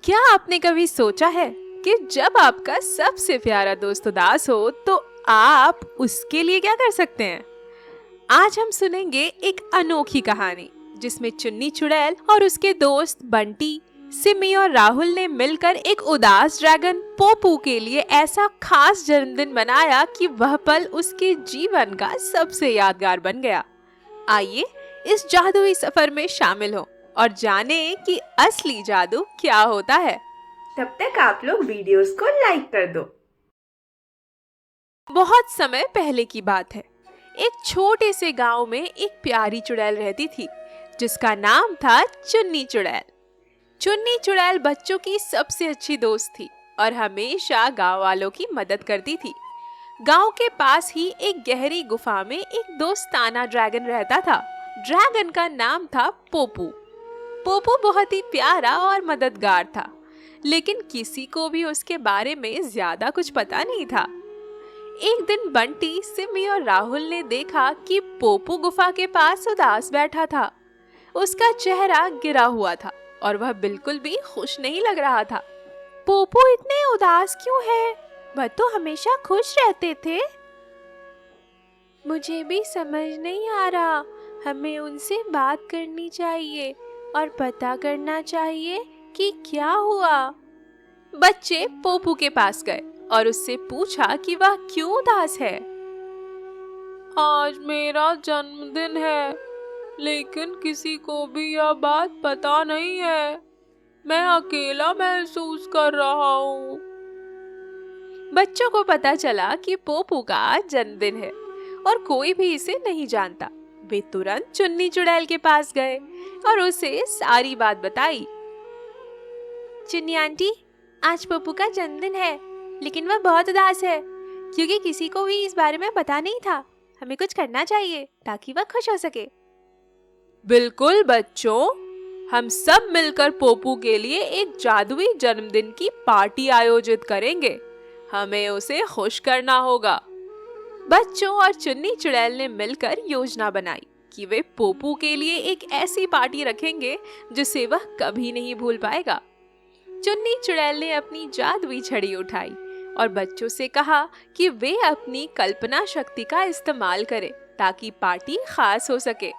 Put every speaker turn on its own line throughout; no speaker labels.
क्या आपने कभी सोचा है कि जब आपका सबसे प्यारा दोस्त उदास हो तो आप उसके लिए क्या कर सकते हैं? आज हम सुनेंगे एक अनोखी कहानी जिसमें चुन्नी चुड़ैल और उसके दोस्त बंटी, सिमी और राहुल ने मिलकर एक उदास ड्रैगन पोपू के लिए ऐसा खास जन्मदिन बनाया कि वह पल उसके जीवन का सबसे यादगार बन गया। आइए इस जादुई सफर में शामिल हो और जाने कि असली जादू क्या होता है।
तब तक आप लोग वीडियोस को लाइक कर दो।
बहुत समय पहले की बात है। एक छोटे से गांव में एक प्यारी चुड़ैल रहती थी जिसका नाम था चुन्नी चुड़ैल। चुन्नी चुड़ैल बच्चों की सबसे अच्छी दोस्त थी और हमेशा गांव वालों की मदद करती थी। गांव के पास ही एक गहरी गुफा में एक दोस्ताना ड्रैगन रहता था। ड्रैगन का नाम था पोपू। पोपू बहुत ही प्यारा और मददगार था, लेकिन किसी को भी उसके बारे में ज्यादा कुछ पता नहीं था। एक दिन बंटी, सिमी और राहुल ने देखा कि पोपू गुफा के पास उदास बैठा था। उसका चेहरा गिरा हुआ था और वह बिल्कुल भी खुश नहीं लग रहा था। पोपू इतने उदास क्यों है? वह तो हमेशा खुश रहते थे। मुझे भी समझ नहीं आ रहा। हमें उनसे बात करनी चाहिए और पता करना चाहिए कि क्या हुआ। बच्चे पोपू के पास गए और उससे पूछा कि वह क्यों उदास है। आज मेरा जन्मदिन है, लेकिन किसी को भी यह बात पता नहीं है। मैं अकेला महसूस कर रहा हूँ। बच्चों को पता चला कि पोपू का आज जन्मदिन है और कोई भी इसे नहीं जानता। वे तुरंत चुन्नी चुड़ैल के पास गए और उसे सारी बात बताई। चुन्नी आंटी, आज पोपू का जन्मदिन है, लेकिन वह बहुत उदास है क्योंकि किसी को भी इस बारे में पता नहीं था। हमें कुछ करना चाहिए ताकि वह खुश हो सके। बिल्कुल बच्चों, हम सब मिलकर पोपू के लिए एक जादुई जन्मदिन की पार्टी आयोजित करेंगे। हमें उसे खुश करना होगा। बच्चों और चुन्नी चुड़ैल ने मिलकर योजना बनाई कि वे पोपू के लिए एक ऐसी पार्टी रखेंगे जिसे वह कभी नहीं भूल पाएगा। चुन्नी चुड़ैल ने अपनी जादुई छड़ी उठाई और बच्चों से कहा कि वे अपनी कल्पना शक्ति का इस्तेमाल करें ताकि पार्टी खास हो सके।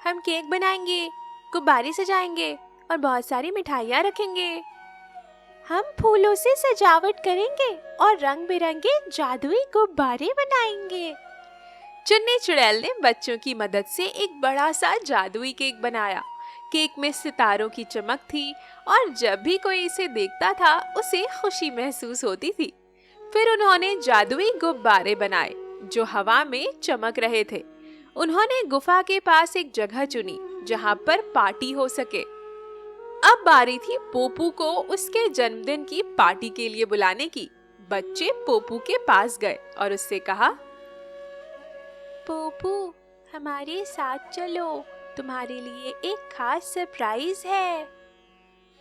हम केक बनाएंगे, गुब्बारे सजाएंगे और बहुत सारी मिठाइयाँ रखेंगे। हम फूलों से सजावट करेंगे और रंग बिरंगे जादुई गुब्बारे बनाएंगे। चुन्नी चुड़ैल ने बच्चों की मदद से एक बड़ा सा जादुई केक बनाया। केक में सितारों की चमक थी और जब भी कोई इसे देखता था उसे खुशी महसूस होती थी। फिर उन्होंने जादुई गुब्बारे बनाए जो हवा में चमक रहे थे। उन्होंने गुफा के पास एक जगह चुनी जहाँ पर पार्टी हो सके। अब बारी थी पोपू को उसके जन्मदिन की पार्टी के लिए बुलाने की। बच्चे पोपू के पास गए और उससे कहा, पोपू, हमारे साथ चलो, तुम्हारे लिए एक खास सरप्राइज है।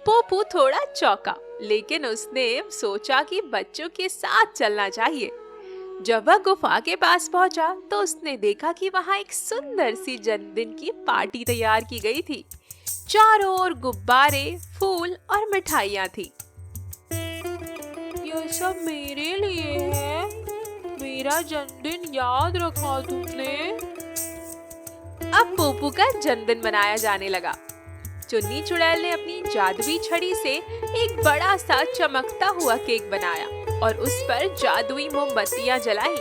पोपू थोड़ा चौंका, लेकिन उसने सोचा कि बच्चों के साथ चलना चाहिए। जब वह गुफा के पास पहुंचा तो उसने देखा कि वहां एक सुंदर सी जन्मदिन की पार्टी तैयार की गई थी। चारों ओर गुब्बारे, फूल और मिठाइयाँ थी। यह सब मेरे लिए है। मेरा जन्मदिन याद रखा तुमने। अब पोपू का जन्मदिन मनाया जाने लगा। चुन्नी चुड़ैल ने अपनी जादुई छड़ी से एक बड़ा सा चमकता हुआ केक बनाया और उस पर जादुई मोमबत्तियां जलाई।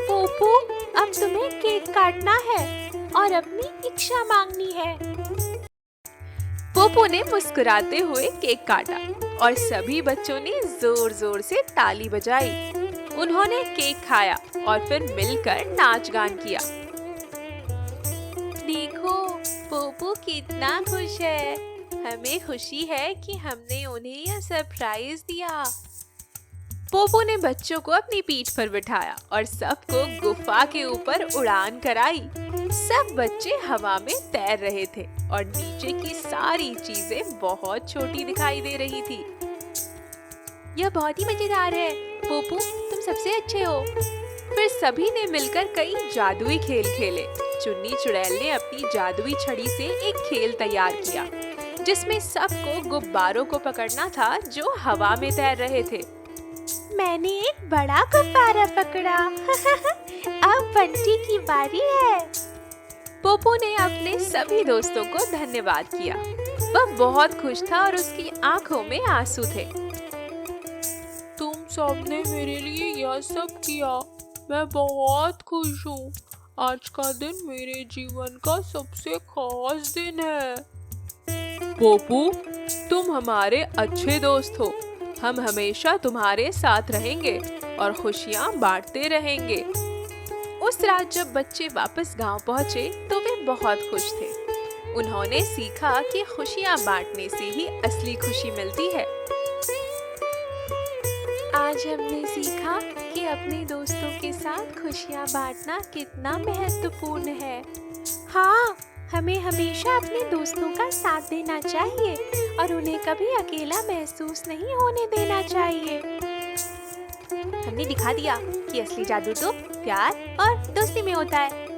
पोपू, अब तुम्हें केक काटना है और अपनी इच्छा मांगनी है। पोपू ने मुस्कुराते हुए केक काटा और सभी बच्चों ने जोर जोर से ताली बजाई। उन्होंने केक खाया और फिर मिलकर नाच गान किया। देखो, पोपू कितना खुश है। हमें खुशी है कि हमने उन्हें यह सरप्राइज दिया। पोपू ने बच्चों को अपनी पीठ पर बिठाया और सबको गुफा के ऊपर उड़ान कराई। सब बच्चे हवा में तैर रहे थे और नीचे की सारी चीजें बहुत छोटी दिखाई दे रही थी। यह बहुत ही मजेदार है। पोपू, तुम सबसे अच्छे हो। फिर सभी ने मिलकर कई जादुई खेल खेले। चुन्नी चुड़ैल ने अपनी जादुई छड़ी से एक खेल तैयार किया। जिसमें सबको गुब्बारों को पकड़ना था जो हवा में तैर रहे थे।
मैंने एक बड़ा गुब्बारा पकड़ा। अब बंटी की बारी है।
पोपू ने अपने सभी दोस्तों को धन्यवाद किया। वह बहुत खुश था और उसकी आंखों में आंसू थे।
तुम सबने मेरे लिए यह सब किया, मैं बहुत खुश हूँ। आज का दिन मेरे जीवन का सबसे खास दिन है।
पोपू, तुम हमारे अच्छे दोस्त हो। हम हमेशा तुम्हारे साथ रहेंगे और खुशियाँ बांटते रहेंगे। उस रात जब बच्चे वापस गांव पहुंचे तो वे बहुत खुश थे। उन्होंने सीखा कि खुशियाँ बांटने से ही असली खुशी मिलती है। आज हमने सीखा कि अपने दोस्तों के साथ खुशियाँ बांटना कितना महत्वपूर्ण है।
हाँ, हमें हमेशा अपने दोस्तों का साथ देना चाहिए और उन्हें कभी अकेला महसूस नहीं होने देना चाहिए।
हमने दिखा दिया कि असली जादू तो प्यार और दोस्ती में होता है।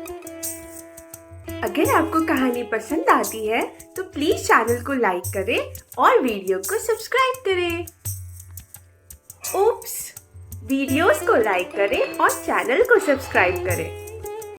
अगर आपको कहानी पसंद आती है तो प्लीज चैनल को लाइक करें और वीडियो को सब्सक्राइब करें। ओप्स, वीडियोस को लाइक करें और चैनल को सब्सक्राइब करें।